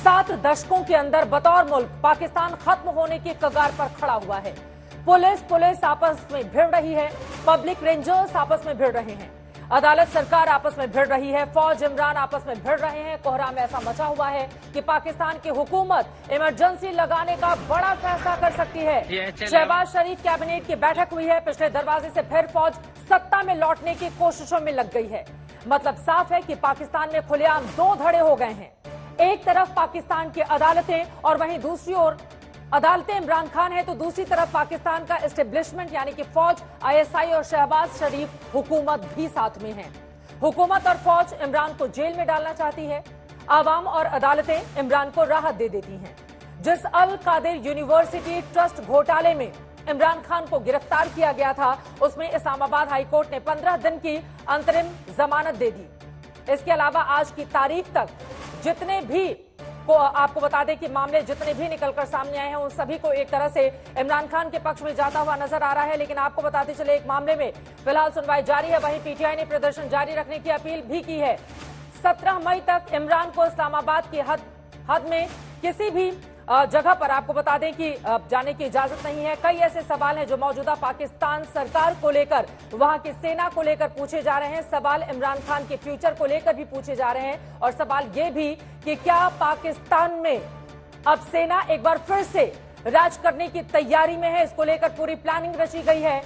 7 दशकों के अंदर बतौर मुल्क पाकिस्तान खत्म होने की कगार पर खड़ा हुआ है। पुलिस आपस में भिड़ रही है, पब्लिक रेंजर्स आपस में भिड़ रहे हैं, अदालत सरकार आपस में भिड़ रही है, फौज इमरान आपस में भिड़ रहे हैं। कोहराम ऐसा मचा हुआ है कि पाकिस्तान की हुकूमत इमरजेंसी लगाने का बड़ा फैसला कर सकती है। शहबाज शरीफ कैबिनेट की बैठक हुई है, पिछले दरवाजे से फिर फौज सत्ता में लौटने की कोशिशों में लग गई है। मतलब साफ है कि पाकिस्तान में खुलेआम 2 धड़े हो गए हैं। एक तरफ पाकिस्तान की अदालतें और वहीं दूसरी ओर अदालतें इमरान खान है, तो दूसरी तरफ पाकिस्तान का एस्टेब्लिशमेंट यानी कि फौज, आईएसआई और शहबाज शरीफ हुकूमत भी साथ में है। हुकूमत और फौज इमरान को जेल में डालना चाहती है, आवाम और अदालतें इमरान को राहत दे देती हैं। जिस अल कादिर यूनिवर्सिटी ट्रस्ट घोटाले में इमरान खान को गिरफ्तार किया गया था, उसमें इस्लामाबाद हाईकोर्ट ने 15 दिन की अंतरिम जमानत दे दी। इसके अलावा आज की तारीख तक जितने भी को आपको बता दें कि मामले जितने भी निकलकर सामने आए हैं, उन सभी को एक तरह से इमरान खान के पक्ष में जाता हुआ नजर आ रहा है। लेकिन आपको बताते चले, एक मामले में फिलहाल सुनवाई जारी है। वहीं पीटीआई ने प्रदर्शन जारी रखने की अपील भी की है। 17 मई तक इमरान को इस्लामाबाद की हद में किसी भी जगह पर आपको बता दें कि जाने की इजाजत नहीं है। कई ऐसे सवाल हैं जो मौजूदा पाकिस्तान सरकार को लेकर, वहां की सेना को लेकर पूछे जा रहे हैं। सवाल इमरान खान के फ्यूचर को लेकर भी पूछे जा रहे हैं और सवाल ये भी कि क्या पाकिस्तान में अब सेना एक बार फिर से राज करने की तैयारी में है। इसको लेकर पूरी प्लानिंग रची गई है।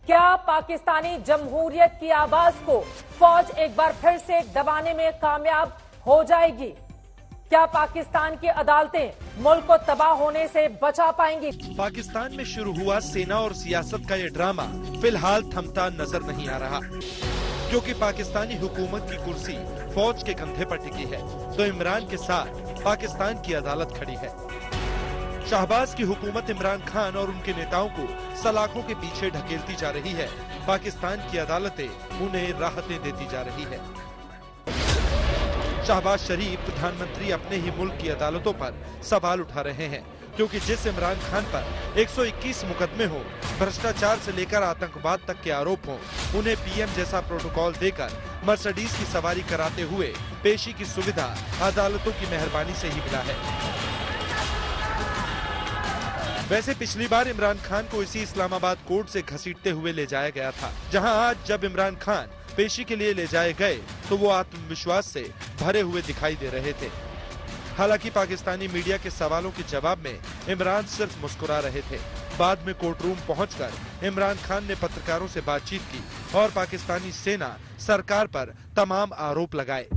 क्या पाकिस्तानी जमहूरियत की आवाज को फौज एक बार फिर से दबाने में कामयाब हो जाएगी? क्या पाकिस्तान की अदालतें मुल्क को तबाह होने से बचा पाएंगी? पाकिस्तान में शुरू हुआ सेना और सियासत का ये ड्रामा फिलहाल थमता नजर नहीं आ रहा, क्योंकि पाकिस्तानी हुकूमत की कुर्सी फौज के कंधे पर टिकी है, तो इमरान के साथ पाकिस्तान की अदालत खड़ी है। शहबाज की हुकूमत इमरान खान और उनके नेताओं को सलाखों के पीछे ढकेलती जा रही है। पाकिस्तान की अदालतें उन्हें राहतें देती जा रही है। शहबाज शरीफ प्रधानमंत्री अपने ही मुल्क की अदालतों पर सवाल उठा रहे हैं, क्योंकि जिस इमरान खान पर 121 मुकदमे हो, भ्रष्टाचार से लेकर आतंकवाद तक के आरोप हो, उन्हें पीएम जैसा प्रोटोकॉल देकर मर्सिडीज की सवारी कराते हुए पेशी की सुविधा अदालतों की मेहरबानी से ही मिला है। वैसे पिछली बार इमरान खान को इसी इस्लामाबाद कोर्ट से घसीटते हुए ले जाया गया था, जहां आज जब इमरान खान पेशी के लिए ले जाए गए तो वो आत्मविश्वास से भरे हुए दिखाई दे रहे थे। हालांकि पाकिस्तानी मीडिया के सवालों के जवाब में इमरान सिर्फ मुस्कुरा रहे थे। बाद में कोर्ट रूम पहुंचकर इमरान खान ने पत्रकारों से बातचीत की और पाकिस्तानी सेना सरकार पर तमाम आरोप लगाए।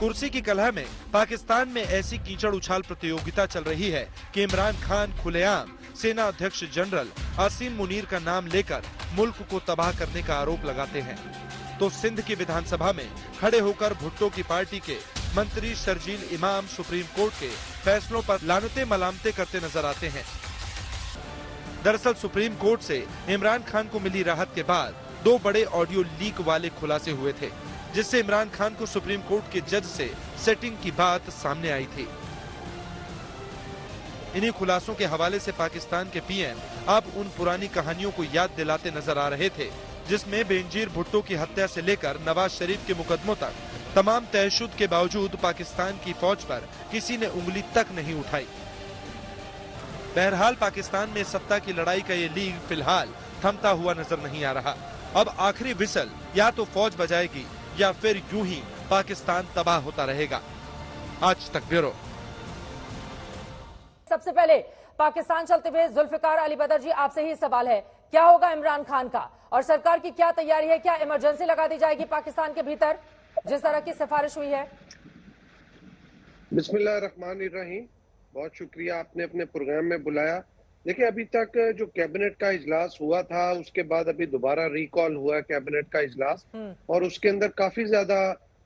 कुर्सी की कलह में पाकिस्तान में ऐसी कीचड़ उछाल प्रतियोगिता चल रही है कि इमरान खान खुलेआम सेना अध्यक्ष जनरल आसिम मुनीर का नाम लेकर मुल्क को तबाह करने का आरोप लगाते हैं, तो सिंध की विधानसभा में खड़े होकर भुट्टो की पार्टी के मंत्री शर्जील इमाम सुप्रीम कोर्ट के फैसलों पर लानते मलामते करते नजर आते हैं। दरअसल सुप्रीम कोर्ट से इमरान खान को मिली राहत के बाद 2 बड़े ऑडियो लीक वाले खुलासे हुए थे, जिससे इमरान खान को सुप्रीम कोर्ट के जज से सेटिंग की बात सामने आई थी। इन्हीं खुलासों के हवाले से पाकिस्तान के पीएम अब उन पुरानी कहानियों को याद दिलाते नजर आ रहे थे, जिसमें बेनजीर भुट्टो की हत्या से लेकर नवाज शरीफ के मुकदमों तक तमाम तयशुद के बावजूद पाकिस्तान की फौज पर किसी ने उंगली तक नहीं उठाई। बहरहाल पाकिस्तान में सत्ता की लड़ाई का ये लीग फिलहाल थमता हुआ नजर नहीं आ रहा। अब आखिरी विसल या तो फौज बजाएगी या फिर यूं ही पाकिस्तान तबाह होता रहेगा। आज तक ब्यूरो। सबसे पहले पाकिस्तान चलते हुए जुल्फिकार अली बदर जी, आपसे ही सवाल है, क्या होगा इमरान खान का और सरकार की क्या तैयारी है? क्या इमरजेंसी लगा दी जाएगी पाकिस्तान के भीतर जिस तरह की सिफारिश हुई है? बिस्मिल्लाहिर्रहमानिर्रहीम। बहुत शुक्रिया, आपने अपने प्रोग्राम में बुलाया। देखिए, अभी तक जो कैबिनेट का इजलास हुआ था, उसके बाद अभी दोबारा रिकॉल हुआ कैबिनेट का इजलास, और उसके अंदर काफी ज्यादा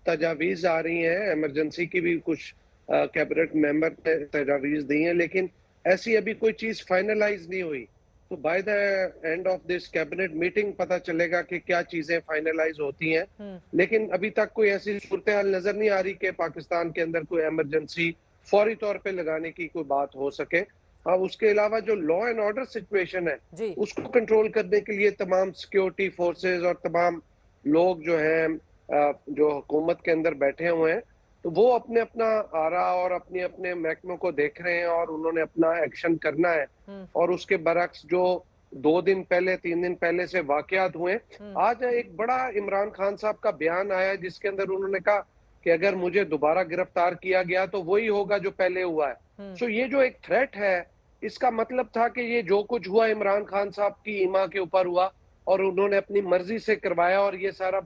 तजावीज आ रही हैं। इमरजेंसी की भी कुछ कैबिनेट मेंबर ने तजावीज दी हैं, लेकिन ऐसी अभी कोई चीज फाइनलाइज नहीं हुई। तो by the end of this cabinet meeting पता चलेगा कि क्या चीजें फाइनलाइज होती हैं। लेकिन अभी तक कोई ऐसी सूरत हाल नजर नहीं आ रही कि पाकिस्तान के अंदर कोई इमरजेंसी फौरी तौर पे लगाने की कोई बात हो सके। अब उसके अलावा जो लॉ एंड ऑर्डर सिचुएशन है, उसको कंट्रोल करने के लिए तमाम सिक्योरिटी फोर्सेस और तमाम लोग जो है जो हुकूमत के अंदर बैठे हुए हैं, तो वो अपने अपना आरा और अपने अपने महकमों को देख रहे हैं और उन्होंने अपना एक्शन करना है। और उसके बरक्स जो 2 दिन पहले 3 दिन पहले से वाकयात हुए, आज एक बड़ा इमरान खान साहब का बयान आया जिसके अंदर उन्होंने कहा कि अगर मुझे दोबारा गिरफ्तार किया गया तो वही होगा जो पहले हुआ है। सो ये जो एक थ्रेट है, इसका मतलब था कि ये जो कुछ हुआ इमरान खान साहब की ईमा के ऊपर हुआ और उन्होंने अपनी मर्जी से करवाया, और ये सारा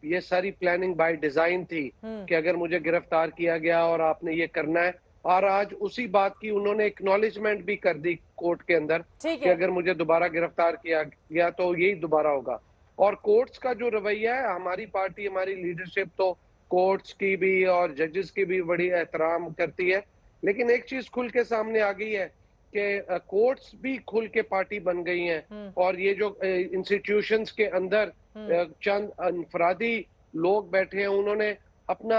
ये सारी प्लानिंग बाय डिजाइन थी कि अगर मुझे गिरफ्तार किया गया और आपने ये करना है। और आज उसी बात की उन्होंने एक्नॉलेजमेंट भी कर दी कोर्ट के अंदर कि अगर मुझे दोबारा गिरफ्तार किया गया तो यही दोबारा होगा। और कोर्ट्स का जो रवैया है, हमारी पार्टी, हमारी लीडरशिप तो कोर्ट्स की भी और जजेस की भी बड़ी एहतराम करती है, लेकिन एक चीज खुल के सामने आ गई है कि कोर्ट्स भी खुल के पार्टी बन गई हैं। और ये जो इंस्टीट्यूशंस के अंदर चंद अनफरादी लोग बैठे हैं, उन्होंने अपना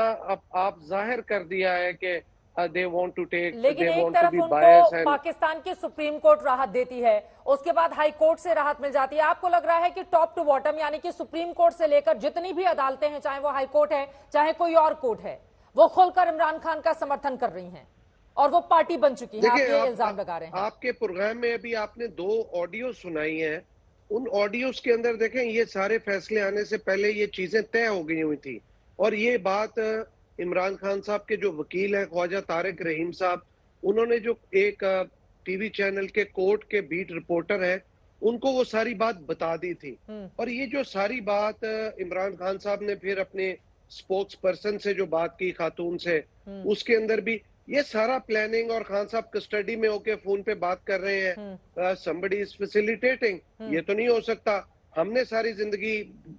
आप जाहिर कर दिया है कि they want to take, लेकिन they एक want to तरफ be उनको biased and पाकिस्तान की सुप्रीम कोर्ट राहत देती है, उसके बाद हाई कोर्ट से राहत मिल जाती है। आपको लग रहा है कि टॉप टू बॉटम यानी कि सुप्रीम कोर्ट से लेकर जितनी भी अदालतें हैं, चाहे वो हाई कोर्ट है चाहे कोई और कोर्ट है, वो खुलकर इमरान खान का समर्थन कर रही हैं और वो पार्टी बन चुकी है? आप ये इल्जाम लगा रहे हैं। आपके प्रोग्राम में अभी आपने 2 ऑडियो सुनाई हैं, उन ऑडियोज के अंदर देखें, ये सारे फैसले आने से पहले ये चीजें तय हो गई हुई थी। और ये बात इमरान खान साहब के जो वकील हैं ख्वाजा तारिक रहीम साहब, उन्होंने जो एक टीवी चैनल के कोर्ट के बीट रिपोर्टर हैं, उनको वो सारी बात बता दी थी। और ये जो सारी बात इमरान खान साहब ने फिर अपने स्पोक्स पर्सन से जो बात की, खातून से, उसके अंदर भी ये सारा प्लानिंग, और खान साहब कस्टडी में होके फोन पे बात कर रहे हैं, somebody is facilitating, ये तो नहीं हो सकता। हमने सारी जिंदगी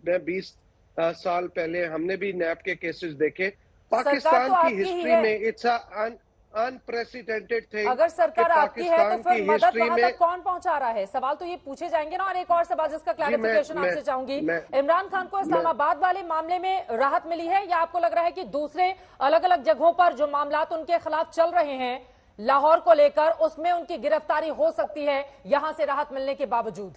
20 साल पहले हमने भी नैब के केसेस देखे। पाकिस्तान की हिस्ट्री में इट्स अनप्रेसिडेंटेड थिंग। अगर सरकार आपकी है तो फिर मदद वहां तक कौन पहुंचा रहा है? सवाल तो ये पूछे जाएंगे ना। और एक और सवाल जिसका क्लैरिफिकेशन आपसे चाहूंगी, इमरान खान को इस्लामाबाद वाले मामले में राहत मिली है या आपको लग रहा है कि दूसरे अलग अलग जगहों पर जो मामलात उनके खिलाफ चल रहे हैं लाहौर को लेकर, उसमें उनकी गिरफ्तारी हो सकती है यहां से राहत मिलने के बावजूद?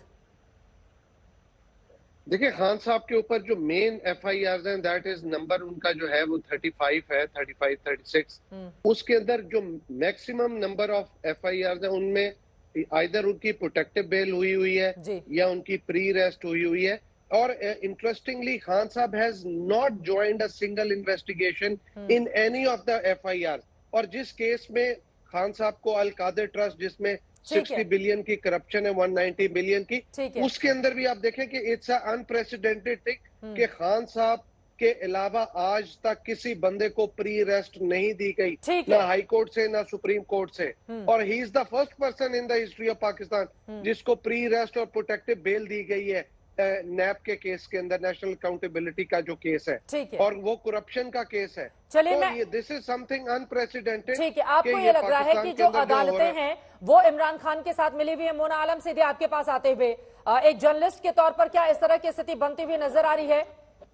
देखिए, खान साहब के ऊपर जो मेन FIRs हैं, दैट इज नंबर उनका जो है वो 35 है, 35, 36। उसके अंदर जो मैक्सिमम नंबर ऑफ FIRs हैं, उनमें आइदर उनकी प्रोटेक्टिव बेल हुई है या उनकी प्री अरेस्ट हुई है। और इंटरेस्टिंगली खान साहब has not joined a single investigation in any of the FIR। और जिस केस में खान साहब को अल कादिर ट्रस्ट, जिसमें 60 बिलियन की करप्शन है, 190 बिलियन की, उसके अंदर भी आप देखें कि इट्स अनप्रेसिडेंटेड थिंग कि खान साहब के अलावा आज तक किसी बंदे को प्री अरेस्ट नहीं दी गई, ना हाई कोर्ट से ना सुप्रीम कोर्ट से। और he is the first person in the history of Pakistan जिसको प्री अरेस्ट और प्रोटेक्टिव बेल दी गई है नैब के केस के अंदर, नेशनल अकाउंटेबिलिटी का जो केस है, और वो करप्शन का केस है। चलिए, दिस इज समथिंग अनप्रेसिडेंटेड। ठीक है, आपको ये लग रहा है कि जो अदालतें हैं वो इमरान खान के साथ मिली हुई है? मोना आलम सीधे आपके पास आते हुए, एक जर्नलिस्ट के तौर पर क्या इस तरह की स्थिति बनती हुई नजर आ रही है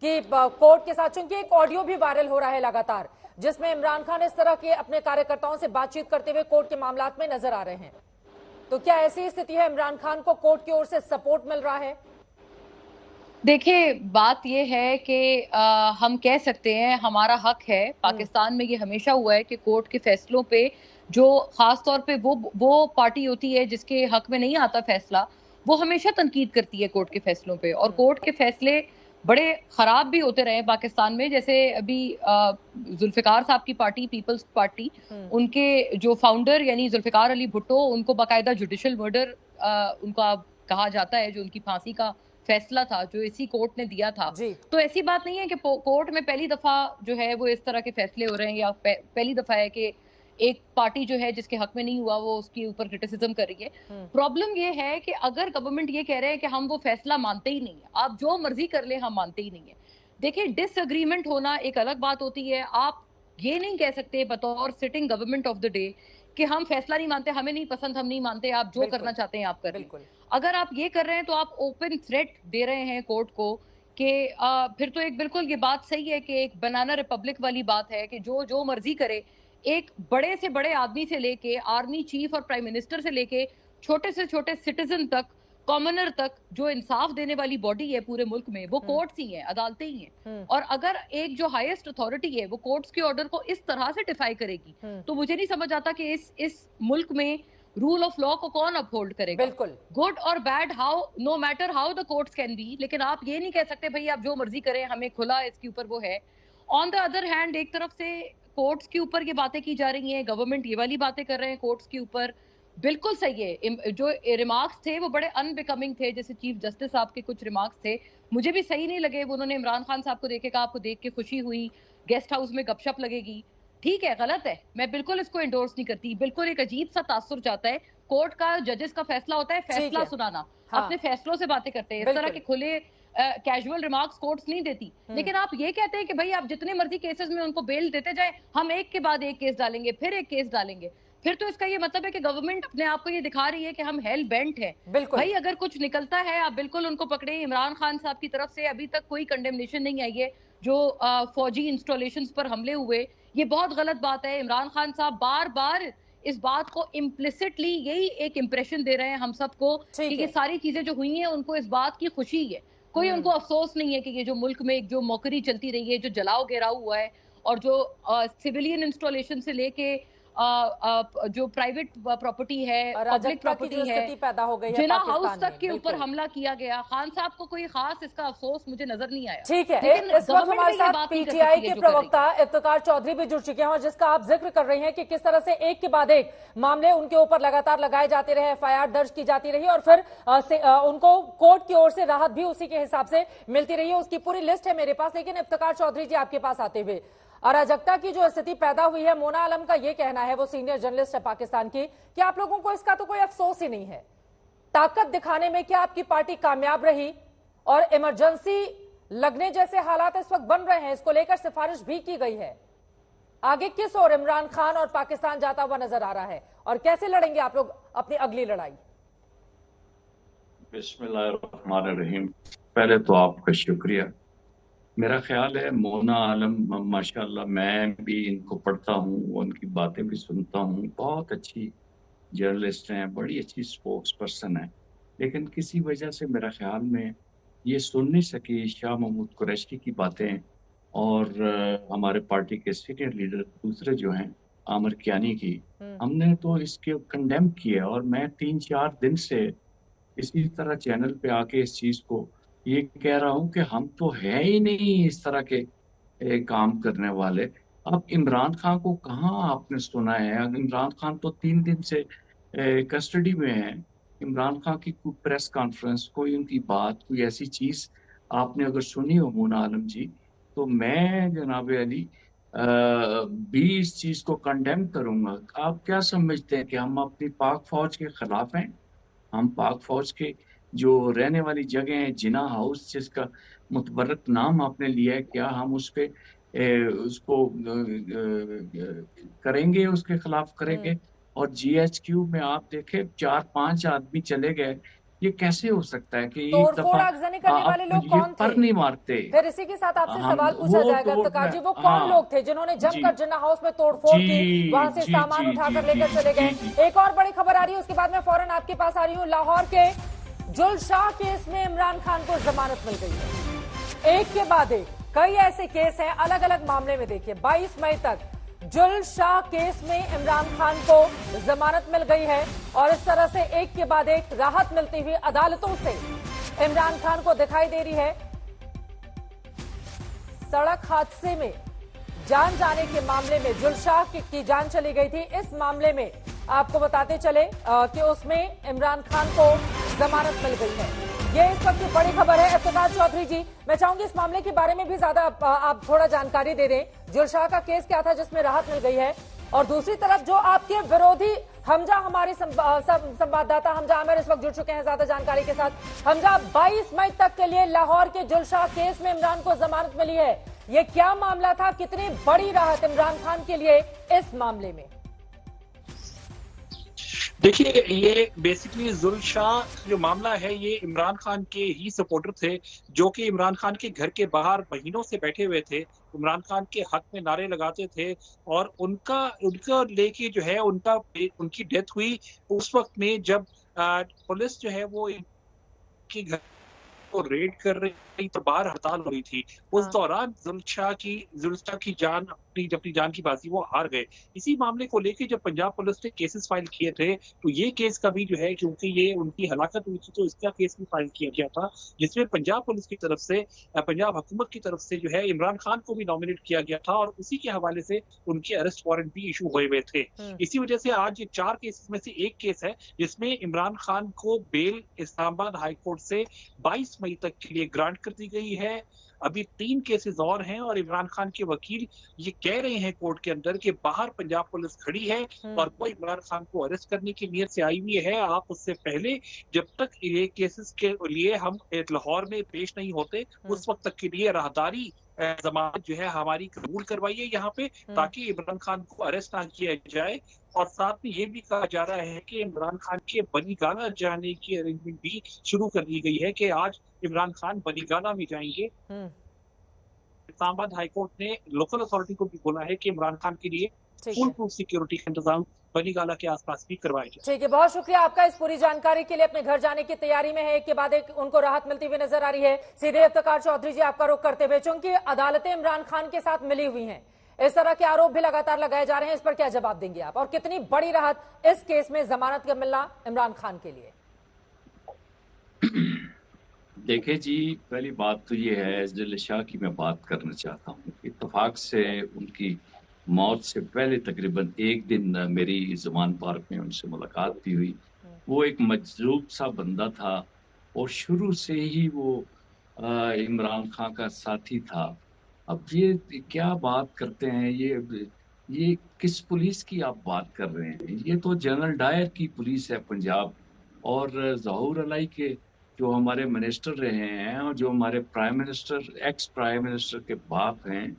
कि कोर्ट के साथ, चूंकि एक ऑडियो भी वायरल हो रहा है लगातार जिसमें इमरान खान इस तरह के अपने कार्यकर्ताओं से बातचीत करते हुए कोर्ट के मामलात में नजर आ रहे हैं, तो क्या ऐसी स्थिति है इमरान खान को कोर्ट की ओर से सपोर्ट मिल रहा है? देखिए, बात ये है कि हम कह सकते हैं हमारा हक है। पाकिस्तान में ये हमेशा हुआ है कि कोर्ट के फैसलों पे, जो खास तौर पे वो पार्टी होती है जिसके हक में नहीं आता फैसला, वो हमेशा तनकीद करती है कोर्ट के फैसलों पे। और कोर्ट के फैसले बड़े खराब भी होते रहे पाकिस्तान में। जैसे अभी जुल्फिकार साहब की पार्टी, पीपल्स पार्टी, उनके जो फाउंडर यानी जुल्फिकार अली भुट्टो, उनको बाकायदा जुडिशल मर्डर उनका कहा जाता है, जो उनकी फांसी का फैसला था जो इसी कोर्ट ने दिया था। तो ऐसी बात नहीं है कि कोर्ट में पहली दफा जो है वो इस तरह के फैसले हो रहे हैं, या पहली दफा है कि एक पार्टी जो है जिसके हक में नहीं हुआ वो उसके ऊपर क्रिटिसिज्म कर रही है। प्रॉब्लम ये है कि अगर गवर्नमेंट ये कह रहे हैं कि हम वो फैसला मानते ही नहीं है, आप जो मर्जी कर ले, हम मानते ही नहीं है। देखिए, डिसएग्रीमेंट होना एक अलग बात होती है। आप ये नहीं कह सकते बतौर sitting government of the day कि हम फैसला नहीं मानते, हमें नहीं पसंद, हम नहीं मानते, आप जो करना चाहते हैं आप करें। अगर आप ये कर रहे हैं तो आप ओपन थ्रेट दे रहे हैं कोर्ट को कि फिर तो एक बिल्कुल ये बात सही है कि एक बनाना रिपब्लिक वाली बात है कि जो मर्जी करे। एक बड़े से बड़े आदमी से लेके आर्मी चीफ और प्राइम मिनिस्टर से लेके छोटे से छोटे सिटीजन तक कॉमनर तक जो इंसाफ देने वाली बॉडी है पूरे मुल्क में, वो कोर्ट्स ही हैं, अदालतें ही हैं। और अगर एक जो हाईएस्ट अथॉरिटी है वो कोर्ट्स के ऑर्डर को इस तरह से डिफाई करेगी, तो मुझे नहीं समझ आता कि इस मुल्क में रूल ऑफ लॉ को कौन अपहोल्ड करेगा। बिल्कुल, गुड और bad, how, no matter how the courts can be, लेकिन आप ये नहीं कह सकते भाई आप जो मर्जी करें, हमें खुला इसके ऊपर वो है। ऑन द अदर हैंड, एक तरफ से कोर्ट्स के ऊपर ये बातें की जा रही हैं, गवर्नमेंट ये वाली बातें कर रहे हैं कोर्ट्स के ऊपर, बिल्कुल सही है। जो रिमार्क्स थे वो बड़े अनबिकमिंग थे, जैसे चीफ जस्टिस साहब के कुछ रिमार्क्स थे, मुझे भी सही नहीं लगे। वो उन्होंने इमरान खान साहब को देखेगा, आपको देख के खुशी हुई, गेस्ट हाउस में गपशप लगेगी, ठीक है, गलत है, मैं बिल्कुल इसको एंडोर्स नहीं करती। बिल्कुल एक अजीब सा तासुर जाता है, कोर्ट का, जजेस का फैसला होता है, फैसला सुनाना, हाँ। अपने फैसलों से बातें करते हैं, इस तरह के खुले कैजुअल रिमार्क्स कोर्ट्स नहीं देती। लेकिन आप ये कहते हैं कि भाई आप जितने मर्जी केसेस में उनको बेल देते जाए, हम एक के बाद एक केस डालेंगे, फिर एक केस डालेंगे, फिर तो इसका ये मतलब है कि गवर्नमेंट अपने आप को ये दिखा रही है कि हम हेल बेंट है। भाई अगर कुछ निकलता है आप बिल्कुल उनको पकड़े। इमरान खान साहब की तरफ से अभी तक कोई कंडेमनेशन नहीं आई है जो फौजी इंस्टॉलेशंस पर हमले हुए, ये बहुत गलत बात है। इमरान खान साहब बार बार इस बात को इम्प्लिसिटली यही एक इंप्रेशन दे रहे हैं हम सबको कि ये सारी चीजें जो हुई हैं उनको इस बात की खुशी है, कोई उनको अफसोस नहीं है कि ये जो मुल्क में एक जो मौकरी चलती रही है, जो जलाओ घेराव हुआ है, और जो सिविलियन इंस्टॉलेशन से लेके जो प्राइवेट प्रॉपर्टी है, पब्लिक प्रॉपर्टी है, पैदा हो गई है जिना हाउस तक के ऊपर हमला किया गया, खान साहब को कोई खास इसका अफसोस मुझे नजर नहीं आया। ठीक है, इस वक्त हमारे साथ पीटीआई के प्रवक्ता इफ्तिकार चौधरी भी जुड़ चुके हैं, और जिसका आप जिक्र कर रहे हैं कि किस तरह से एक के बाद एक मामले उनके ऊपर लगातार लगाए जाते रहे, एफआईआर दर्ज की जाती रही, और फिर उनको कोर्ट की ओर से राहत भी उसी के हिसाब से मिलती रही है। उसकी पूरी लिस्ट है मेरे पास। लेकिन इफ्तिकार चौधरी जी, आपके पास आते हुए, अराजकता की जो स्थिति पैदा हुई है, मोना आलम का ये कहना है, वो सीनियर जर्नलिस्ट है पाकिस्तान की, कि आप लोगों को इसका तो कोई अफसोस ही नहीं है। ताकत दिखाने में क्या आपकी पार्टी कामयाब रही? और इमरजेंसी लगने जैसे हालात इस वक्त बन रहे हैं, इसको लेकर सिफारिश भी की गई है। आगे किस ओर इमरान खान और पाकिस्तान जाता हुआ नजर आ रहा है, और कैसे लड़ेंगे आप लोग अपनी अगली लड़ाई? बिस्मिल्लाहिर्रहमानिर्रहीम। पहले तो आपका शुक्रिया। मेरा ख्याल है मोना आलम माशाल्लाह, मैं भी इनको पढ़ता हूँ, उनकी बातें भी सुनता हूँ, बहुत अच्छी जर्नलिस्ट हैं, बड़ी अच्छी स्पोक्स पर्सन है। लेकिन किसी वजह से मेरा ख्याल में ये सुन नहीं सकी शाह महमूद कुरैशी की बातें, और हमारे पार्टी के सीनियर लीडर दूसरे जो हैं आमिर कियानी की। हमने तो इसके कंडेम किया, और मैं 3-4 दिन से इसी तरह चैनल पे आके इस चीज को ये कह रहा हूँ कि हम तो है ही नहीं इस तरह के काम करने वाले। अब इमरान खान को कहाँ आपने सुना है? इमरान खान तो 3 दिन से कस्टडी में है। इमरान खान की कोई प्रेस कॉन्फ्रेंस, कोई उनकी बात, कोई ऐसी चीज आपने अगर सुनी हो मोना आलम जी, तो मैं जनाब अली भी इस चीज को कंडेम करूंगा। आप क्या समझते हैं कि हम अपनी पाक फौज के खिलाफ हैं? हम पाक फौज के जो रहने वाली जगह है, जिना हाउस जिसका मुतबरक नाम आपने लिया है, क्या हम उस पे उसको करेंगे, उसके खिलाफ करेंगे? और जीएचक्यू में आप देखें 4-5 आदमी चले गए, ये कैसे हो सकता है कि एक दफा आगजनी करने वाले लोग कौन पर नहीं मारते? फिर इसी के साथ आपसे सवाल पूछा जाएगा इफ्तिकार जी, वो कौन लोग थे जिन्होंने जमकर जिन्ना हाउस में तोड़फोड़ की, वहां से सामान उठाकर लेकर चले गए? एक और बड़ी खबर आ रही है, उसके बाद मैं फौरन आपके पास आ रही हूँ। लाहौर के जुल शाह केस में इमरान खान को जमानत मिल गई है। एक के बाद एक कई ऐसे केस हैं अलग अलग मामले में। देखिए 22 मई तक जुल शाह केस में इमरान खान को जमानत मिल गई है, और इस तरह से एक के बाद एक राहत मिलती हुई अदालतों से इमरान खान को दिखाई दे रही है। सड़क हादसे में जान जाने के मामले में जुल शाह की जान चली गई थी। इस मामले में आपको बताते चले कि उसमें इमरान खान को जमानत मिल गई है। ये इस वक्त की बड़ी खबर है। इफ्तिकार चौधरी जी, मैं चाहूंगी इस मामले के बारे में भी ज्यादा आप थोड़ा जानकारी दे दें। जुल शाह का केस क्या था जिसमें राहत मिल गई है, और दूसरी तरफ जो आपके विरोधी हमजा, हमारे संवाददाता हमजा आमिर इस वक्त जुड़ चुके हैं ज्यादा जानकारी के साथ। हमजा, 22 मई तक के लिए लाहौर के जुल शाह केस में इमरान को जमानत मिली है, ये क्या मामला था? कितनी बड़ी राहत इमरान खान के लिए इस मामले में? देखिए, ये बेसिकली जुल शाह जो मामला है, ये इमरान खान के ही सपोर्टर थे जो कि इमरान खान के घर के बाहर महीनों से बैठे हुए थे, इमरान खान के हक में नारे लगाते थे, और उनका लेके जो है उनकी डेथ हुई उस वक्त में जब पुलिस जो है वो के घर को रेड कर रही तो बाहर हड़ताल हो रही थी। उस दौरान जुल्फशाह की जान अपनी जान की बाजी वो हार गए। इसी मामले को लेके जब पंजाब पुलिस ने केसेस फाइल किए थे तो ये केस का भी जो है, क्योंकि ये उनकी हलाकत हुई थी तो इसका केस भी फाइल किया गया था, जिसमें पंजाब पुलिस की तरफ से, पंजाब हुकूमत की तरफ से जो है इमरान खान को भी नॉमिनेट किया गया था और उसी के हवाले से उनके अरेस्ट वारंट भी इशू हुए हुए थे। इसी वजह से आज 4 केसेस में से एक केस है जिसमें इमरान खान को बेल इस्लामाबाद हाई कोर्ट से 22 मई तक के लिए ग्रांट कर दी गई है। अभी 3 केसेस और हैं और इमरान खान के वकील ये कह रहे हैं कोर्ट के अंदर कि बाहर पंजाब पुलिस खड़ी है और वो इमरान खान को अरेस्ट करने की नीयत से आई हुई है। आप उससे पहले जब तक ये केसेस के लिए हम लाहौर में पेश नहीं होते उस वक्त तक के लिए राहदारी जमानत जो है हमारी कबूल करवाइए यहाँ पे, ताकि इमरान खान को अरेस्ट ना किया जाए। और साथ में ये भी कहा जा रहा है कि इमरान खान के बनीगाना जाने की अरेंजमेंट भी शुरू कर दी गई है कि आज इमरान खान बनीगाना में जाएंगे। इस्लामाबाद हाईकोर्ट ने लोकल अथॉरिटी को भी बोला है कि इमरान खान के लिए फुल प्रूफ सिक्योरिटी का इंतजाम बनीगाला के आसपास भी करवाया जाए। ठीक है, बहुत शुक्रिया आपका इस पूरी जानकारी के लिए। अपने घर जाने की तैयारी में है, एक के बाद एक उनको राहत मिलती हुई नजर आ रही है। सीधे इफ्तिकार चौधरी जी आपका रुख करते हुए, चूंकि अदालतें इमरान खान के साथ मिली हुई हैं, इस तरह के आरोप भी लगातार लगाए जा रहे हैं, इस पर क्या जवाब देंगे आप? और कितनी बड़ी राहत इस केस में जमानत का मिलना इमरान खान के लिए? देखिए जी, पहली बात तो ये है, जुल्फशाह की मैं बात करना चाहता हूँ। इत्तेफाक से उनकी मौत से पहले तकरीबन एक दिन मेरी ज़मान पार्क में उनसे मुलाकात भी हुई। वो एक मजलूब सा बंदा था और शुरू से ही वो इमरान खान का साथी था। अब ये क्या बात करते हैं, ये किस पुलिस की आप बात कर रहे हैं? ये तो जनरल डायर की पुलिस है पंजाब, और ज़हूर अलाई के जो हमारे मिनिस्टर रहे हैं और जो हमारे एक्स प्राइम मिनिस्टर के बाप हैं,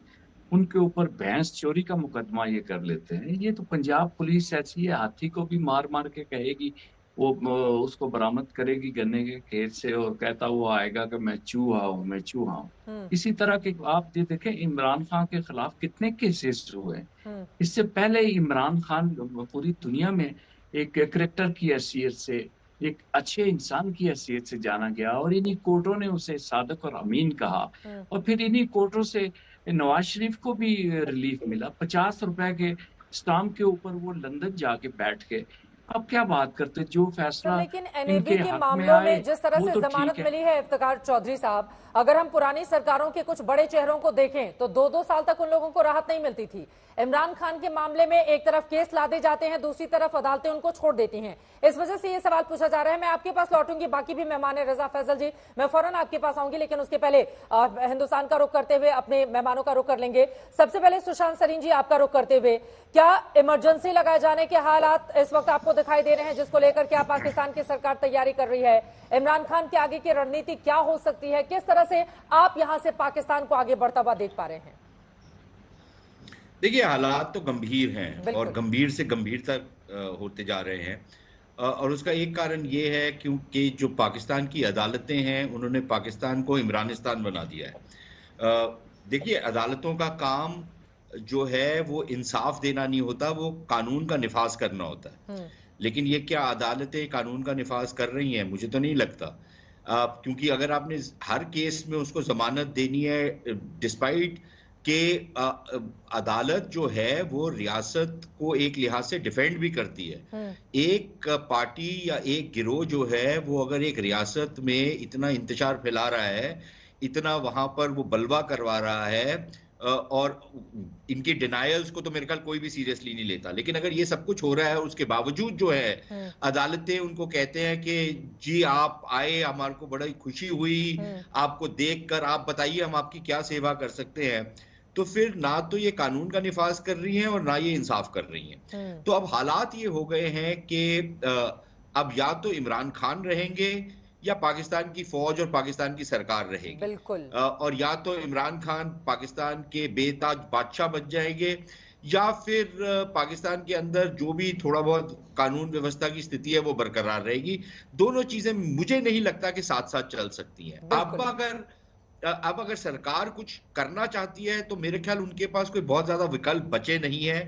उनके ऊपर भैंस चोरी का मुकदमा ये कर लेते हैं। ये तो पंजाब पुलिस ऐसी है, हाथी को भी मार मार के कहेगी, वो उसको बरामद करेगी गन्ने के खेत से और कहता वो आएगा कि मैं चूहा हूँ। इसी तरह के आप ये देखें, इमरान खान के खिलाफ कितने केसेस हुए। इससे पहले इमरान खान पूरी दुनिया में एक क्रिकेटर की हैसियत से, एक अच्छे इंसान की हैसियत से जाना गया और इन्हीं कोर्टों ने उसे सादिक और अमीन कहा। और फिर इन्हीं कोर्टों से नवाज शरीफ को भी रिलीफ मिला। 50 रुपए के स्टाम्प के ऊपर वो लंदन जाके बैठ के, अब क्या बात करते, जो फैसला लेकिन एनएबी के मामलों में जिस तरह से जमानत मिली है इफ्तिकार चौधरी साहब, अगर हम पुरानी सरकारों के कुछ बड़े चेहरों को देखें तो 2-2 साल तक उन लोगों को राहत नहीं मिलती थी। इमरान खान के मामले में एक तरफ केस लादे जाते हैं, दूसरी तरफ अदालतें उनको छोड़ देती हैं। इस वजह से ये सवाल पूछा जा रहा है। मैं आपके पास लौटूंगी, बाकी भी मेहमान है रजा फैजल जी, मैं फौरन आपके पास आऊंगी, लेकिन उसके पहले हिंदुस्तान का रुख करते हुए अपने मेहमानों का रुख कर लेंगे। सबसे पहले सुशांत सरीन जी आपका रुख करते हुए, क्या इमरजेंसी लगाए जाने के हालात इस वक्त आपको दिखाई दे रहे हैं, जिसको लेकर क्या पाकिस्तान की सरकार तैयारी कर रही है? इमरान खान के आगे की रणनीति क्या हो सकती है? किस तरह से आप यहां से पाकिस्तान को आगे बढ़ता हुआ देख पा रहे हैं? देखिए, हालात तो गंभीर हैं और गंभीर से गंभीर तक होते जा रहे हैं। और उसका एक कारण ये है क्योंकि जो पाकिस्तान की अदालतें हैं उन्होंने पाकिस्तान को इमरानिस्तान बना दिया है। देखिए, अदालतों का काम जो है वो इंसाफ देना नहीं होता, वो कानून का निफाज करना होता है। लेकिन ये क्या अदालतें कानून का निफाज कर रही हैं? मुझे तो नहीं लगता। क्योंकि अगर आपने हर केस में उसको जमानत देनी है, डिस्पाइट कि अदालत जो है वो रियासत को एक लिहाज से डिफेंड भी करती है। एक पार्टी या एक गिरोह जो है वो अगर एक रियासत में इतना इंतशार फैला रहा है, इतना वहां पर वो बलवा करवा रहा है, और इनकी डिनायल्स को तो मेरे ख्याल कोई भी सीरियसली नहीं लेता। लेकिन अगर ये सब कुछ हो रहा है उसके बावजूद जो है अदालतें उनको कहते हैं कि जी आप आए, हमारे को बड़ी खुशी हुई आपको देखकर, आप बताइए हम आपकी क्या सेवा कर सकते हैं। तो फिर ना तो ये कानून का निफाज कर रही हैं और ना ये इंसाफ कर रही हैं। तो अब हालात ये हो गए हैं कि अब या तो इमरान खान रहेंगे या पाकिस्तान की फौज और पाकिस्तान की सरकार रहेगी। बिल्कुल। और या तो इमरान खान पाकिस्तान के बेताज बादशाह बन जाएंगे या फिर पाकिस्तान के अंदर जो भी थोड़ा बहुत कानून व्यवस्था की स्थिति है वो बरकरार रहेगी। दोनों चीजें मुझे नहीं लगता कि साथ साथ चल सकती हैं। अब अगर सरकार कुछ करना चाहती है तो मेरे ख्याल उनके पास कोई बहुत ज्यादा विकल्प बचे नहीं है।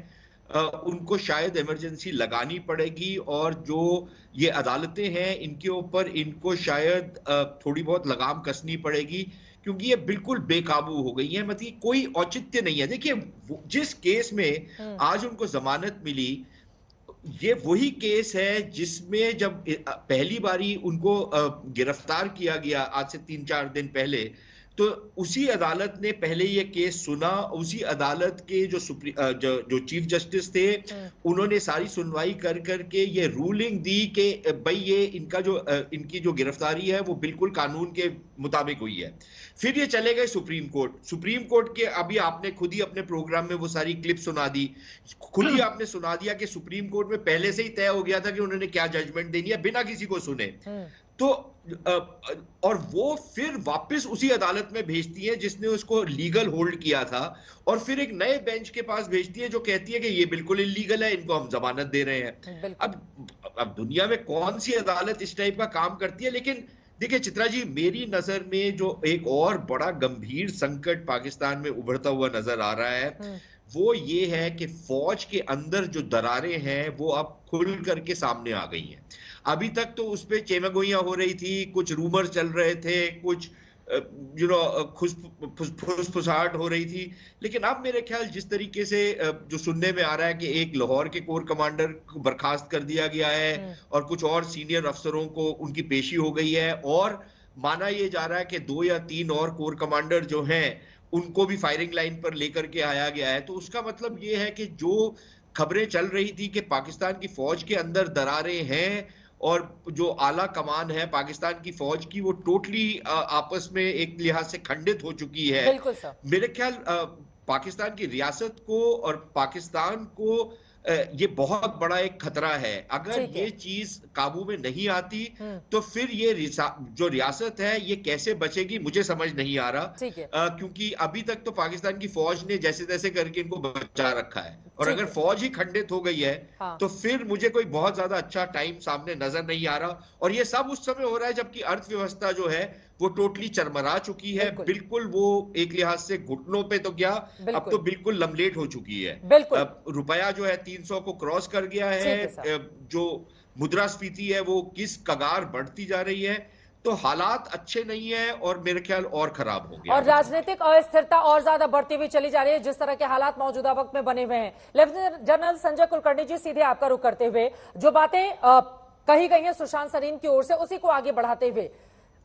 उनको शायद इमरजेंसी लगानी पड़ेगी और जो ये अदालतें हैं इनके ऊपर इनको शायद थोड़ी बहुत लगाम कसनी पड़ेगी, क्योंकि ये बिल्कुल बेकाबू हो गई है। मतलब कोई औचित्य नहीं है। देखिए जिस केस में आज उनको जमानत मिली, ये वही केस है जिसमें जब पहली बारी उनको गिरफ्तार किया गया आज से 3-4 दिन पहले, तो उसी अदालत ने पहले ये केस सुना। उसी अदालत के जो चीफ जस्टिस थे, उन्होंने सारी सुनवाई कर करके ये रूलिंग दी कि भाई ये इनकी जो गिरफ्तारी है वो बिल्कुल कानून के मुताबिक हुई है। फिर ये चले गए सुप्रीम कोर्ट के, अभी आपने खुद ही अपने प्रोग्राम में वो सारी क्लिप सुना दी, खुद ही आपने सुना दिया कि सुप्रीम कोर्ट में पहले से ही तय हो गया था कि उन्होंने क्या जजमेंट देनी है बिना किसी को सुने। तो और वो फिर वापस उसी अदालत में भेजती है जिसने उसको लीगल होल्ड किया था, और फिर एक नए बेंच के पास भेजती है जो कहती है कि ये बिल्कुल इलीगल है, इनको हम जमानत दे रहे हैं। अब दुनिया में कौन सी अदालत इस टाइप का काम करती है। लेकिन देखिए चित्रा जी, मेरी नजर में जो एक और बड़ा गंभीर संकट पाकिस्तान में उभरता हुआ नजर आ रहा है वो ये है कि फौज के अंदर जो दरारें हैं वो अब खुल करके सामने आ गई हैं। अभी तक तो उस पे चेमगोइयां हो रही थी, कुछ रूमर चल रहे थे, कुछ फुसफुसाहट हो रही थी, लेकिन अब मेरे ख्याल जिस तरीके से जो सुनने में आ रहा है कि एक लाहौर के कोर कमांडर को बर्खास्त कर दिया गया है और कुछ और सीनियर अफसरों को उनकी पेशी हो गई है, और माना यह जा रहा है कि 2 या 3 और कोर कमांडर जो हैं उनको भी फायरिंग लाइन पर लेकर के आया गया है। तो उसका मतलब ये है कि जो खबरें चल रही थी कि पाकिस्तान की फौज के अंदर दरारें हैं और जो आला कमान है पाकिस्तान की फौज की वो टोटली आपस में एक लिहाज से खंडित हो चुकी है। बिल्कुल सर। मेरे ख्याल पाकिस्तान की रियासत को और पाकिस्तान को ये बहुत बड़ा एक खतरा है। अगर ये चीज काबू में नहीं आती तो फिर ये जो रियासत है ये कैसे बचेगी मुझे समझ नहीं आ रहा, क्योंकि अभी तक तो पाकिस्तान की फौज ने जैसे तैसे करके इनको बचा रखा है, और अगर फौज ही खंडित हो गई है तो फिर मुझे कोई बहुत ज्यादा अच्छा टाइम सामने नजर नहीं आ रहा। और ये सब उस समय हो रहा है जबकि अर्थव्यवस्था जो है वो टोटली चरमरा चुकी है, बिल्कुल वो एक लिहाज से घुटनों पे तो क्या अब तो बिल्कुल लमलेट हो चुकी है। रुपया जो है 300 को क्रॉस कर गया है, जो मुद्रास्फीति है वो किस कगार बढ़ती जा रही है। तो हालात अच्छे नहीं है और मेरे ख्याल और खराब हो गया, और राजनीतिक अस्थिरता और ज्यादा बढ़ती हुई चली जा रही है जिस तरह के हालात मौजूदा वक्त में बने हुए हैं। लेफ्टिनेंट जनरल संजय कुलकर्णी जी, सीधे आपका रुख करते हुए जो बातें कही गई हैं सुशांत सरीन की ओर से उसी को आगे बढ़ाते हुए,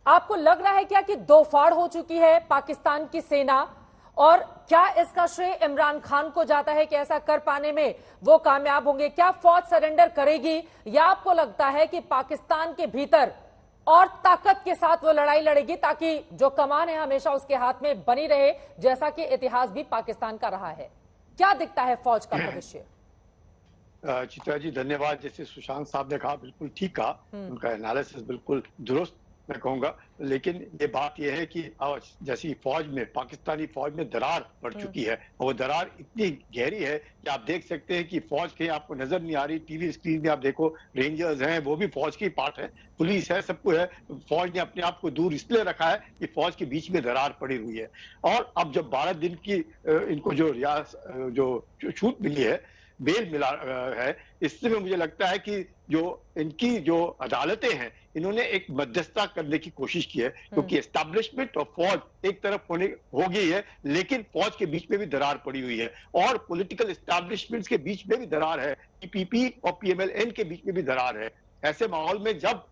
आपको लग रहा है क्या कि दो फाड़ हो चुकी है पाकिस्तान की सेना, और क्या इसका श्रेय इमरान खान को जाता है कि ऐसा कर पाने में वो कामयाब होंगे? क्या फौज सरेंडर करेगी, या आपको लगता है कि पाकिस्तान के भीतर और ताकत के साथ वो लड़ाई लड़ेगी ताकि जो कमान है हमेशा उसके हाथ में बनी रहे, जैसा कि इतिहास भी पाकिस्तान का रहा है? क्या दिखता है फौज का भविष्य? चित्रा जी धन्यवाद। जैसे सुशांत साहब ने कहा बिल्कुल ठीक कहा, उनका एनालिसिस बिल्कुल दुरुस्त मैं कहूंगा। लेकिन ये बात यह है कि जैसी फौज में, पाकिस्तानी फौज में दरार पड़ चुकी है, और वो दरार इतनी गहरी है कि आप देख सकते हैं कि फौज के आपको नजर नहीं आ रही। टीवी स्क्रीन में आप देखो, रेंजर्स हैं वो भी फौज की पार्ट है, पुलिस है, सब कुछ है। फौज ने अपने आप को दूर इसलिए रखा है कि फौज के बीच में दरार पड़ी हुई है। और अब जब 12 दिन की इनको जो छूट मिली है, बेल मिला है, इससे मुझे लगता है कि जो इनकी जो अदालतें हैं इन्होंने एक मध्यस्थता करने की कोशिश की है, क्योंकि एस्टैब्लिशमेंट और फौज एक तरफ हो गई है, लेकिन फौज के बीच में भी दरार पड़ी हुई है, और पॉलिटिकल एस्टैब्लिशमेंट्स के बीच में भी दरार है, पीपीपी और पीएमएलएन के बीच में भी दरार है। ऐसे माहौल में जब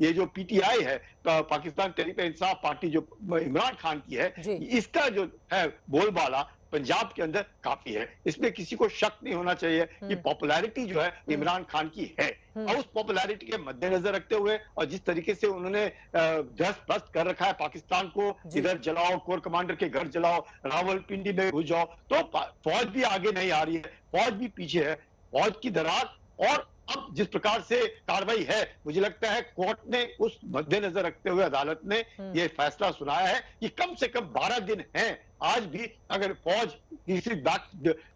ये जो पीटीआई है, पाकिस्तान तहरीक इंसाफ पार्टी जो इमरान खान की है, इसका जो है बोलबाला पंजाब के अंदर काफी है, इसमें किसी को शक नहीं होना चाहिए कि पॉपुलैरिटी जो है इमरान खान की है। और उस पॉपुलैरिटी के मद्देनजर रखते हुए और जिस तरीके से उन्होंने ध्वस्त कर रखा है पाकिस्तान को, इधर जलाओ, कोर कमांडर के घर जलाओ, रावलपिंडी में घुस जाओ, तो फौज भी आगे नहीं आ रही है, फौज भी पीछे है। फौज की दरार और अब जिस प्रकार से कार्रवाई है, मुझे लगता है कोर्ट ने उस मद्देनजर रखते हुए अदालत ने यह फैसला सुनाया है कि कम से कम 12 दिन हैं। आज भी अगर फौज तीसरी बात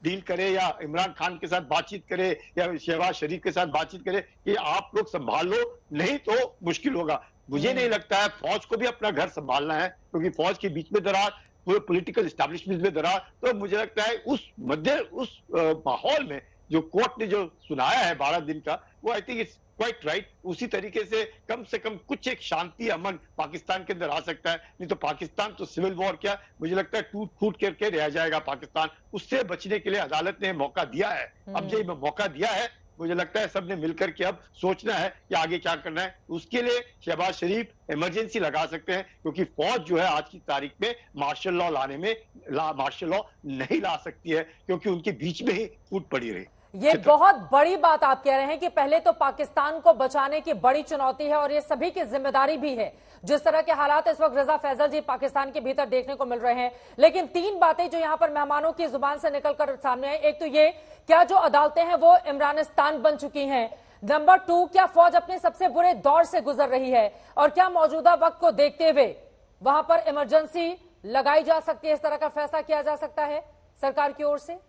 डील करे या इमरान खान के साथ बातचीत करे या शहबाज शरीफ के साथ बातचीत करे कि आप लोग संभाल लो, नहीं तो मुश्किल होगा। मुझे नहीं लगता है, फौज को भी अपना घर संभालना है, क्योंकि फौज के बीच में दरार, पूरे पॉलिटिकल एस्टैब्लिशमेंट में दरार। तो मुझे लगता है उस माहौल में जो कोर्ट ने जो सुनाया है 12 दिन का, वो I think it's quite right. उसी तरीके से कम कुछ एक शांति अमन पाकिस्तान के अंदर आ सकता है। नहीं तो पाकिस्तान तो सिविल वॉर क्या, मुझे लगता है टूट फूट करके रह जाएगा पाकिस्तान। उससे बचने के लिए अदालत ने मौका दिया है। अब जो मौका दिया है, मुझे लगता है सबने मिलकर के अब सोचना है कि आगे क्या करना है। उसके लिए शहबाज शरीफ इमरजेंसी लगा सकते हैं, क्योंकि फौज जो है आज की तारीख में मार्शल लॉ लाने में मार्शल लॉ नहीं ला सकती है, क्योंकि उनके बीच में ही फूट पड़ी रही। ये बहुत बड़ी बात आप कह रहे हैं कि पहले तो पाकिस्तान को बचाने की बड़ी चुनौती है और ये सभी की जिम्मेदारी भी है। जिस तरह के हालात इस वक्त रजा फैजल जी पाकिस्तान के भीतर देखने को मिल रहे हैं। लेकिन 3 बातें जो यहां पर मेहमानों की जुबान से निकलकर सामने आई, एक तो ये, क्या जो अदालतें हैं वो इमरानिस्तान बन चुकी हैं? नंबर 2, क्या फौज अपने सबसे बुरे दौर से गुजर रही है? और क्या मौजूदा वक्त को देखते हुए वहां पर इमरजेंसी लगाई जा सकती है, इस तरह का फैसला किया जा सकता है सरकार की ओर से?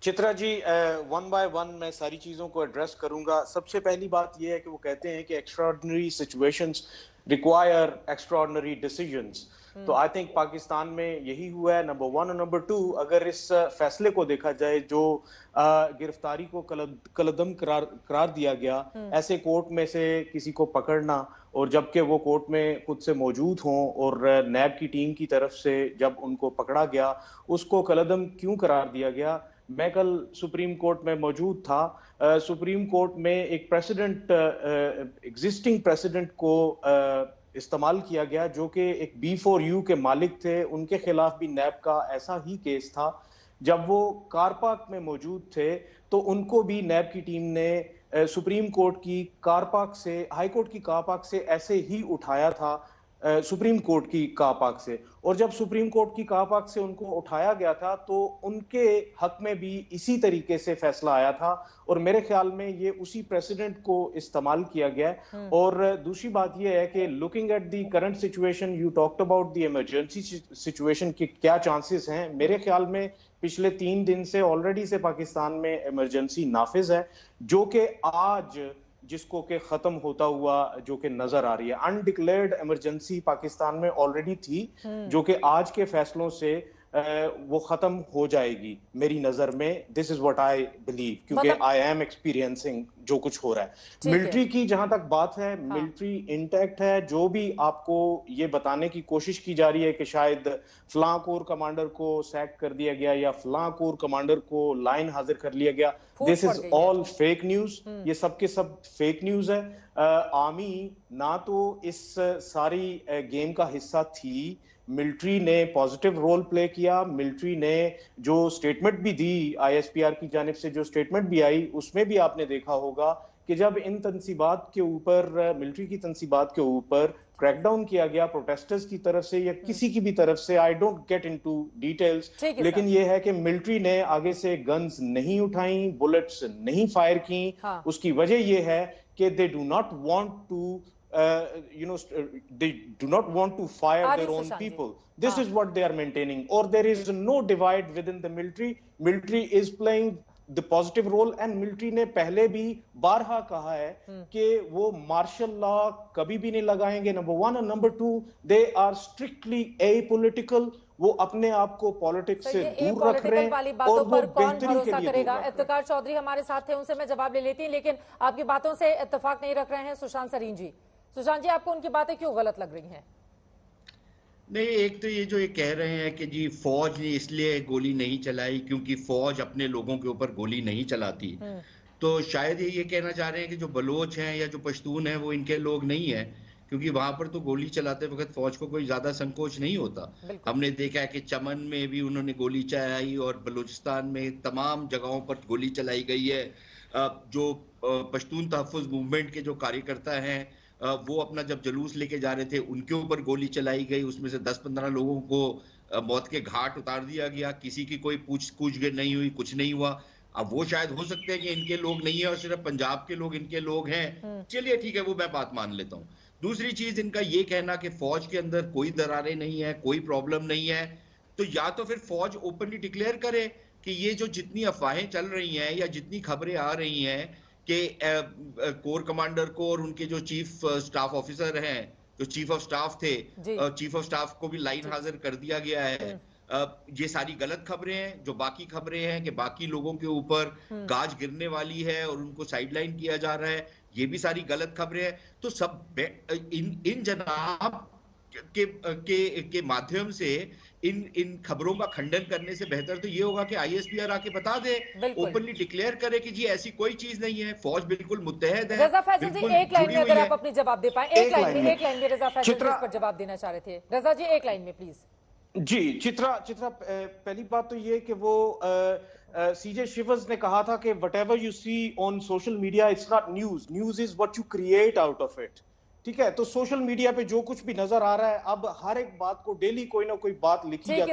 चित्रा जी, 1 बाय 1 मैं सारी चीजों को एड्रेस करूंगा। सबसे पहली बात यह है कि वो कहते हैं कि extraordinary situations require extraordinary decisions. तो आई थिंक पाकिस्तान में यही हुआ है, नंबर 1। और नंबर 2, अगर इस फैसले को देखा जाए जो गिरफ्तारी को कलदम करार दिया गया, ऐसे कोर्ट में से किसी को पकड़ना और जबकि वो कोर्ट में खुद से मौजूद हों और नैब की टीम की तरफ से जब उनको पकड़ा गया उसको कलदम क्यों करार दिया गया? मैं कल सुप्रीम कोर्ट में मौजूद था। सुप्रीम कोर्ट में एक प्रेसिडेंट, एग्जिस्टिंग प्रेसिडेंट को इस्तेमाल किया गया, जो कि एक B4U के मालिक थे। उनके खिलाफ भी नैब का ऐसा ही केस था। जब वो कार पार्क में मौजूद थे तो उनको भी नैब की टीम ने सुप्रीम कोर्ट की कार पार्क से, हाई कोर्ट की कार पार्क से ऐसे ही उठाया था सुप्रीम कोर्ट की कार पार्क से। और जब सुप्रीम कोर्ट की कार पार्क से उनको उठाया गया था तो उनके हक में भी इसी तरीके से फैसला आया था और मेरे ख्याल में ये उसी प्रेसिडेंट को इस्तेमाल किया गया। और दूसरी बात ये है कि looking at the current situation, you talked about the emergency situation के क्या चांसेस हैं। मेरे ख्याल में पिछले 3 दिन से ऑलरेडी से पाकिस्तान में इमरजेंसी नाफिज है, जो कि आज जिसको के खत्म होता हुआ जो कि नजर आ रही है। अनडिक्लेयर्ड इमरजेंसी पाकिस्तान में ऑलरेडी थी, जो कि आज के फैसलों से वो खत्म हो जाएगी मेरी नजर में। This is what I believe, क्योंकि आई एम एक्सपीरियंसिंग जो कुछ हो रहा है। मिलिट्री की जहां तक बात है, मिलिट्री इंटैक्ट है। जो भी आपको ये बताने की कोशिश की जा रही है कि शायद फलां कोर कमांडर को सैक कर दिया गया या फलां कोर कमांडर को लाइन हाजिर कर लिया गया, this is all fake news. ये सब के सब फेक न्यूज है। आर्मी ना तो इस सारी गेम का हिस्सा थी। मिलिट्री ने पॉजिटिव रोल प्ले किया। मिलिट्री ने जो स्टेटमेंट भी दी, ISPR की जानिब से जो स्टेटमेंट भी आई, उसमें भी आपने देखा होगा कि जब इन तंसीबात के ऊपर, मिलिट्री की तंसीबात के ऊपर क्रैकडाउन किया गया प्रोटेस्टर्स की तरफ से या किसी की भी तरफ से, I don't get into details, लेकिन ये है कि मिलिट्री ने आगे से गन्स नहीं उठाई, बुलेट्स नहीं फायर की। उसकी वजह ये है कि they do not want to they do not want to fire their own people. This is what they are maintaining. Or there is no divide within the military. Military is playing the positive role and military ने पहले भी बारहा कहा है कि वो martial law कभी भी नहीं लगाएंगे, नंबर 1। और number 2, they are strictly apolitical. वो अपने आप को पॉलिटिक्स से दूर रख रहे हैं और वो बेहतरी के लिए करेगा। इफ्तिकार चौधरी हमारे साथ थे, उनसे मैं जवाब ले लेती हूं, लेकिन आपकी बातों से इत्तेफाक नहीं रख रहे हैं सुशांत सरीन जी। सुशांत जी, आपको उनकी बातें क्यों गलत लग रही हैं? नहीं, एक तो ये जो ये कह रहे हैं कि जी फौज ने इसलिए गोली नहीं चलाई क्योंकि फौज अपने लोगों के ऊपर गोली नहीं चलाती, तो शायद ये कहना चाह रहे हैं कि जो बलोच हैं या जो पश्तून हैं वो इनके लोग नहीं है, क्योंकि वहां पर तो गोली चलाते वक्त फौज को कोई ज्यादा संकोच नहीं होता। हमने देखा है कि चमन में भी उन्होंने गोली चलाई और बलूचिस्तान में तमाम जगहों पर गोली चलाई गई है। जो पश्तून तहफ़्फ़ुज़ मूवमेंट के जो कार्यकर्ता हैं वो अपना जब जुलूस लेके जा रहे थे उनके ऊपर गोली चलाई गई, उसमें से 10-15 लोगों को मौत के घाट उतार दिया गया, किसी की कोई पूछ-गिछ नहीं हुई, कुछ नहीं हुआ। अब वो शायद हो सकते हैं कि इनके लोग नहीं है और सिर्फ पंजाब के लोग इनके लोग हैं, चलिए ठीक है, वो मैं बात मान लेता हूँ। दूसरी चीज इनका ये कहना कि फौज के अंदर कोई दरारें नहीं है, कोई प्रॉब्लम नहीं है, तो या तो फिर फौज ओपनली डिक्लेयर करे कि ये जो जितनी अफवाहें चल रही हैं या जितनी खबरें आ रही हैं कि कोर कमांडर को और उनके जो चीफ स्टाफ ऑफिसर हैं जो चीफ ऑफ स्टाफ थे, चीफ ऑफ स्टाफ को भी लाइन हाजिर कर दिया गया है। ये सारी गलत खबरें हैं। जो बाकी खबरें हैं कि बाकी लोगों के ऊपर गाज गिरने वाली है और उनको साइडलाइन किया जा रहा है, ये भी सारी गलत खबरें हैं। तो सब इन जनाब के माध्यम से इन खबरों का खंडन करने से बेहतर तो ये होगा कि आईएसपीआर आके बता दे, ओपनली डिक्लेयर करे कि जी ऐसी कोई चीज नहीं है, फौज बिल्कुल मुत्तहद है। रजा फैसल जी, एक लाइन में अगर आप अपनी जवाब दे पाए, एक लाइन में रजा फैसल जी इस पर जवाब देना चाह रहे थे। रजा जी, एक लाइन में प्लीज। जी, चित्रा पहली बात तो ये कि वो सीजे शिवर्स ने कहा था कि whatever you see on social media it's not news, news is what you create out of it. ठीक है, तो सोशल मीडिया पे जो कुछ भी नजर आ रहा है, अब हर एक बात को डेली कोई ना कोई बात लिखी जाती है।